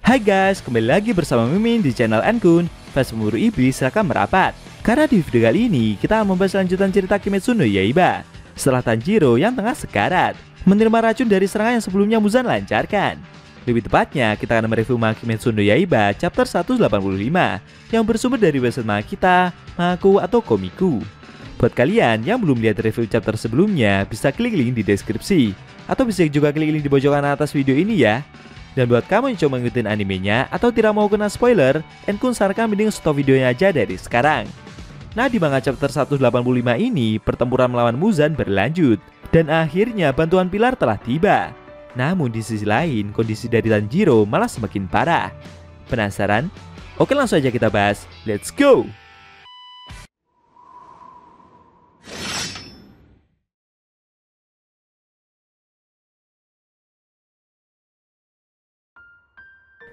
Hai guys, kembali lagi bersama Mimin di channel Enkun. Fans pemburu iblis silakan merapat. Karena di video kali ini kita akan membahas lanjutan cerita Kimetsu no Yaiba. Setelah Tanjiro yang tengah sekarat menerima racun dari serangan yang sebelumnya Muzan lancarkan. Lebih tepatnya, kita akan mereview manga Kimetsu no Yaiba chapter 185 yang bersumber dari website manga kita, Mangaku atau Komiku. Buat kalian yang belum lihat review chapter sebelumnya, bisa klik link di deskripsi atau bisa juga klik link di pojokan atas video ini ya. Dan buat kamu yang coba ngikutin animenya atau tidak mau kena spoiler, Enkun sarankan mending stop videonya aja dari sekarang. Nah, di manga chapter 185 ini, pertempuran melawan Muzan berlanjut dan akhirnya bantuan pilar telah tiba. Namun di sisi lain, kondisi dari Tanjiro malah semakin parah. Penasaran? Oke, langsung aja kita bahas. Let's go!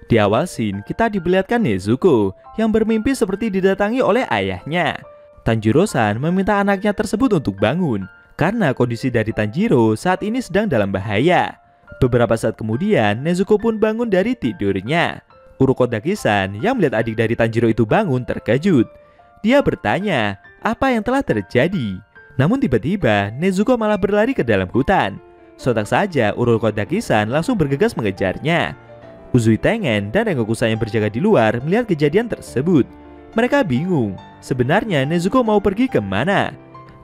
Di awal scene, kita diperlihatkan Nezuko yang bermimpi seperti didatangi oleh ayahnya. Tanjiro-san meminta anaknya tersebut untuk bangun karena kondisi dari Tanjiro saat ini sedang dalam bahaya. Beberapa saat kemudian, Nezuko pun bangun dari tidurnya. Urokodaki-san yang melihat adik dari Tanjiro itu bangun terkejut. Dia bertanya, apa yang telah terjadi? Namun tiba-tiba, Nezuko malah berlari ke dalam hutan. Sontak saja, Urokodaki-san langsung bergegas mengejarnya. Uzui Tengen dan Rengoku-san yang berjaga di luar melihat kejadian tersebut. Mereka bingung, sebenarnya Nezuko mau pergi kemana?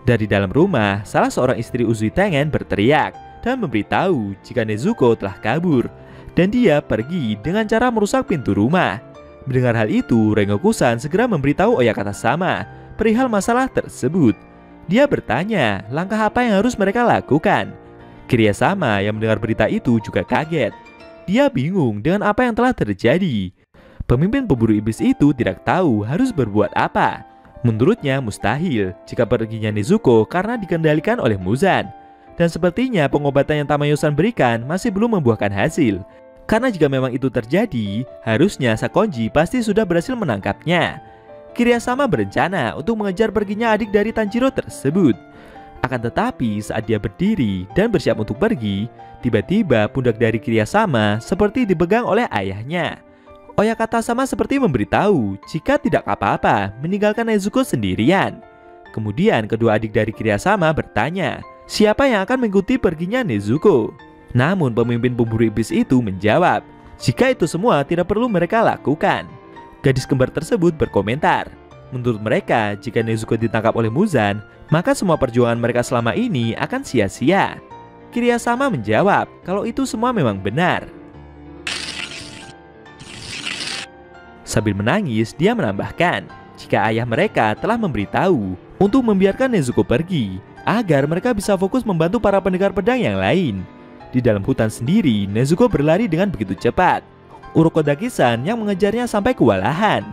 Dari dalam rumah, salah seorang istri Uzui Tengen berteriak dan memberitahu jika Nezuko telah kabur dan dia pergi dengan cara merusak pintu rumah. Mendengar hal itu, Rengoku-san segera memberitahu Oyakata Sama perihal masalah tersebut. Dia bertanya langkah apa yang harus mereka lakukan. Kiria Sama yang mendengar berita itu juga kaget. Dia bingung dengan apa yang telah terjadi. Pemimpin pemburu iblis itu tidak tahu harus berbuat apa. Menurutnya mustahil jika perginya Nezuko karena dikendalikan oleh Muzan. Dan sepertinya pengobatan yang Tamayo-san berikan masih belum membuahkan hasil. Karena jika memang itu terjadi, harusnya Sakonji pasti sudah berhasil menangkapnya. Kiria Sama berencana untuk mengejar perginya adik dari Tanjiro tersebut. Akan tetapi saat dia berdiri dan bersiap untuk pergi, tiba-tiba pundak dari Kiria Sama seperti dipegang oleh ayahnya. Oyakata Sama seperti memberitahu jika tidak apa-apa meninggalkan Nezuko sendirian. Kemudian kedua adik dari Kiria Sama bertanya, siapa yang akan mengikuti perginya Nezuko? Namun pemimpin pemburu iblis itu menjawab, jika itu semua tidak perlu mereka lakukan. Gadis kembar tersebut berkomentar, menurut mereka jika Nezuko ditangkap oleh Muzan, maka semua perjuangan mereka selama ini akan sia-sia. Kiria Sama menjawab kalau itu semua memang benar. Sambil menangis, dia menambahkan jika ayah mereka telah memberitahu untuk membiarkan Nezuko pergi agar mereka bisa fokus membantu para pendekar pedang yang lain. Di dalam hutan sendiri, Nezuko berlari dengan begitu cepat. Urokodaki-san yang mengejarnya sampai kewalahan.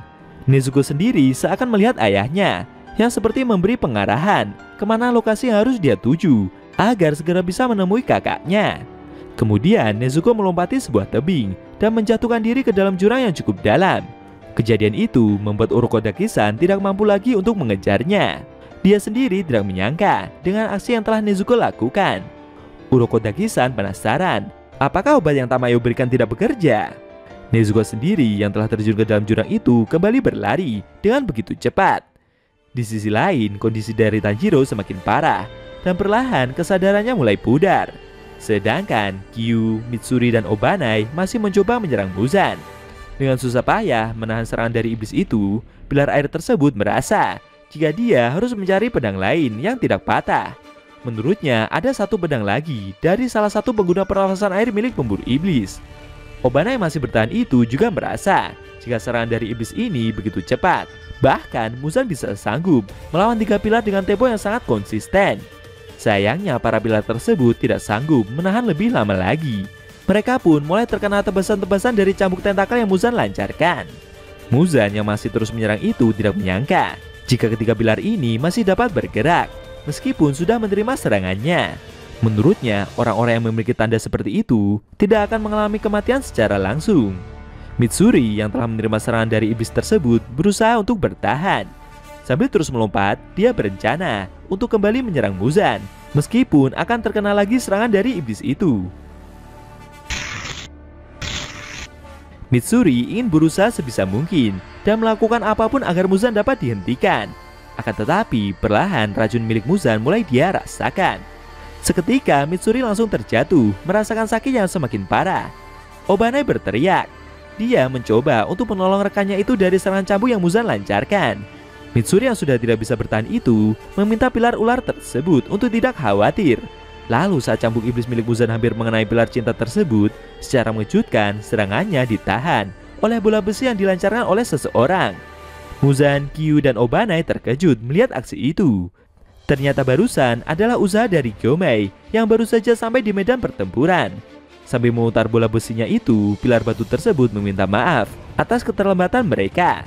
Nezuko sendiri seakan melihat ayahnya yang seperti memberi pengarahan kemana lokasi yang harus dia tuju agar segera bisa menemui kakaknya. Kemudian Nezuko melompati sebuah tebing dan menjatuhkan diri ke dalam jurang yang cukup dalam. Kejadian itu membuat Urokodaki-san tidak mampu lagi untuk mengejarnya. Dia sendiri tidak menyangka dengan aksi yang telah Nezuko lakukan. Urokodaki-san penasaran, apakah obat yang Tamayo berikan tidak bekerja? Nezuko sendiri yang telah terjun ke dalam jurang itu kembali berlari dengan begitu cepat. Di sisi lain, kondisi dari Tanjiro semakin parah dan perlahan kesadarannya mulai pudar. Sedangkan Kyu, Mitsuri, dan Obanai masih mencoba menyerang Muzan. Dengan susah payah menahan serangan dari iblis itu, pilar air tersebut merasa jika dia harus mencari pedang lain yang tidak patah. Menurutnya ada satu pedang lagi dari salah satu pengguna pernafasan air milik pemburu iblis. Obanai masih bertahan itu juga merasa jika serangan dari iblis ini begitu cepat. Bahkan Muzan bisa sanggup melawan 3 pilar dengan tempo yang sangat konsisten. Sayangnya para pilar tersebut tidak sanggup menahan lebih lama lagi. Mereka pun mulai terkena tebasan-tebasan dari cambuk tentakel yang Muzan lancarkan. Muzan yang masih terus menyerang itu tidak menyangka jika ketiga pilar ini masih dapat bergerak meskipun sudah menerima serangannya. Menurutnya, orang-orang yang memiliki tanda seperti itu tidak akan mengalami kematian secara langsung. Mitsuri yang telah menerima serangan dari iblis tersebut berusaha untuk bertahan. Sambil terus melompat, dia berencana untuk kembali menyerang Muzan, meskipun akan terkena lagi serangan dari iblis itu. Mitsuri ingin berusaha sebisa mungkin dan melakukan apapun agar Muzan dapat dihentikan. Akan tetapi, perlahan racun milik Muzan mulai dia rasakan. Seketika, Mitsuri langsung terjatuh, merasakan sakit yang semakin parah. Obanai berteriak. Dia mencoba untuk menolong rekannya itu dari serangan cambuk yang Muzan lancarkan. Mitsuri yang sudah tidak bisa bertahan itu meminta pilar ular tersebut untuk tidak khawatir. Lalu saat cambuk iblis milik Muzan hampir mengenai pilar cinta tersebut, secara mengejutkan serangannya ditahan oleh bola besi yang dilancarkan oleh seseorang. Muzan, Kyu, dan Obanai terkejut melihat aksi itu. Ternyata barusan adalah usaha dari Gyomei yang baru saja sampai di medan pertempuran. Sambil memutar bola besinya itu, pilar batu tersebut meminta maaf atas keterlambatan mereka.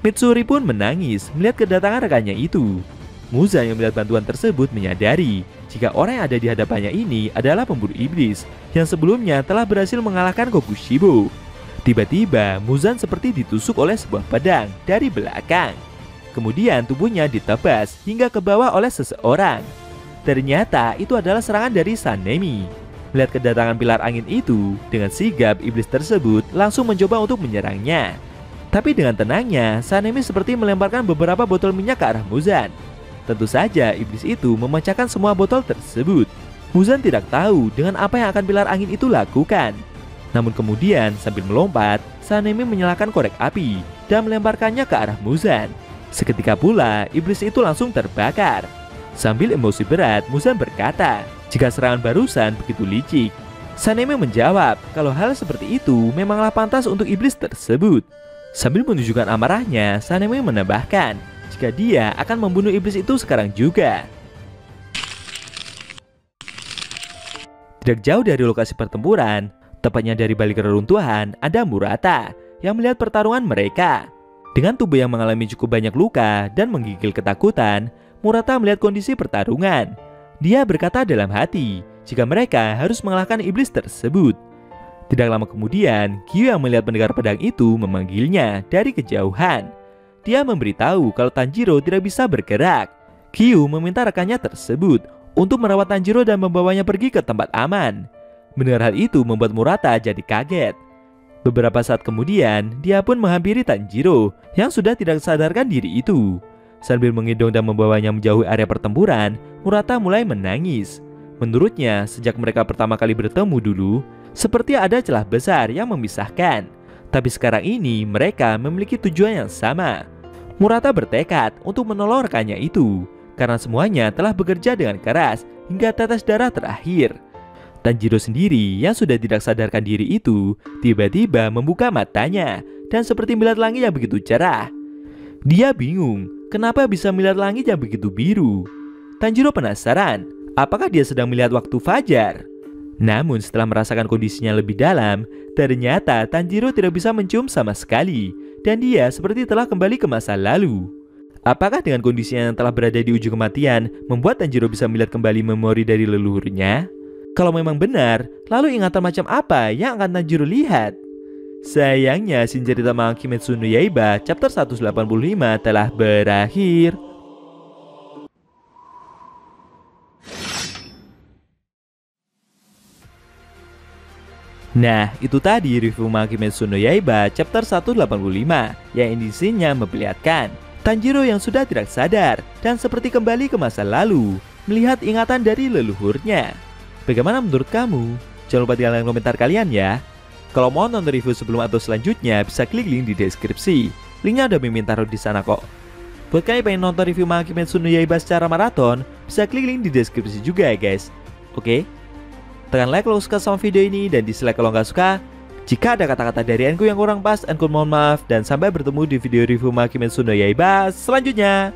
Mitsuri pun menangis melihat kedatangan rekannya itu. Muzan yang melihat bantuan tersebut menyadari jika orang yang ada di hadapannya ini adalah pemburu iblis yang sebelumnya telah berhasil mengalahkan Kokushibo. Tiba-tiba Muzan seperti ditusuk oleh sebuah pedang dari belakang. Kemudian tubuhnya ditebas hingga ke bawah oleh seseorang. Ternyata itu adalah serangan dari Sanemi. Melihat kedatangan pilar angin itu, dengan sigap iblis tersebut langsung mencoba untuk menyerangnya. Tapi dengan tenangnya, Sanemi seperti melemparkan beberapa botol minyak ke arah Muzan. Tentu saja iblis itu memecahkan semua botol tersebut. Muzan tidak tahu dengan apa yang akan pilar angin itu lakukan. Namun kemudian sambil melompat, Sanemi menyalakan korek api dan melemparkannya ke arah Muzan. Seketika pula iblis itu langsung terbakar. Sambil emosi berat, Muzan berkata, jika serangan barusan begitu licik. Sanemi menjawab kalau hal seperti itu memanglah pantas untuk iblis tersebut. Sambil menunjukkan amarahnya, Sanemi menambahkan jika dia akan membunuh iblis itu sekarang juga. Tidak jauh dari lokasi pertempuran, tepatnya dari balik reruntuhan, ada Murata yang melihat pertarungan mereka. Dengan tubuh yang mengalami cukup banyak luka dan menggigil ketakutan, Murata melihat kondisi pertarungan. Dia berkata dalam hati jika mereka harus mengalahkan iblis tersebut. Tidak lama kemudian, Kyu yang melihat pendengar pedang itu memanggilnya dari kejauhan. Dia memberitahu kalau Tanjiro tidak bisa bergerak. Kyu meminta rekannya tersebut untuk merawat Tanjiro dan membawanya pergi ke tempat aman. Mendengar hal itu membuat Murata jadi kaget. Beberapa saat kemudian, dia pun menghampiri Tanjiro yang sudah tidak sadarkan diri itu. Sambil menggendong dan membawanya menjauhi area pertempuran, Murata mulai menangis. Menurutnya, sejak mereka pertama kali bertemu dulu, seperti ada celah besar yang memisahkan. Tapi sekarang ini mereka memiliki tujuan yang sama. Murata bertekad untuk menolong rekannya itu karena semuanya telah bekerja dengan keras hingga tetes darah terakhir. Tanjiro sendiri yang sudah tidak sadarkan diri itu tiba-tiba membuka matanya dan seperti melihat langit yang begitu cerah. Dia bingung kenapa bisa melihat langit yang begitu biru. Tanjiro penasaran apakah dia sedang melihat waktu fajar. Namun setelah merasakan kondisinya lebih dalam, ternyata Tanjiro tidak bisa mencium sama sekali dan dia seperti telah kembali ke masa lalu. Apakah dengan kondisinya yang telah berada di ujung kematian membuat Tanjiro bisa melihat kembali memori dari leluhurnya? Kalau memang benar, lalu ingatan macam apa yang akan Tanjiro lihat? Sayangnya, scene cerita manga Kimetsu no Yaiba chapter 185 telah berakhir. Nah, itu tadi review manga Kimetsu no Yaiba chapter 185 yang intinya memperlihatkan Tanjiro yang sudah tidak sadar dan seperti kembali ke masa lalu melihat ingatan dari leluhurnya. Bagaimana menurut kamu? Jangan lupa tinggalkan komentar kalian ya. Kalau mau nonton review sebelum atau selanjutnya bisa klik link di deskripsi. Linknya udah Mimin taruh di sana kok. Buat kalian yang pengen nonton review manga Kimetsu no Yaiba secara maraton, bisa klik link di deskripsi juga ya guys. Oke? Tekan like kalau suka sama video ini dan dislike kalau nggak suka. Jika ada kata-kata dari Enku yang kurang pas, Enku mohon maaf dan sampai bertemu di video review manga Kimetsu no Yaiba selanjutnya.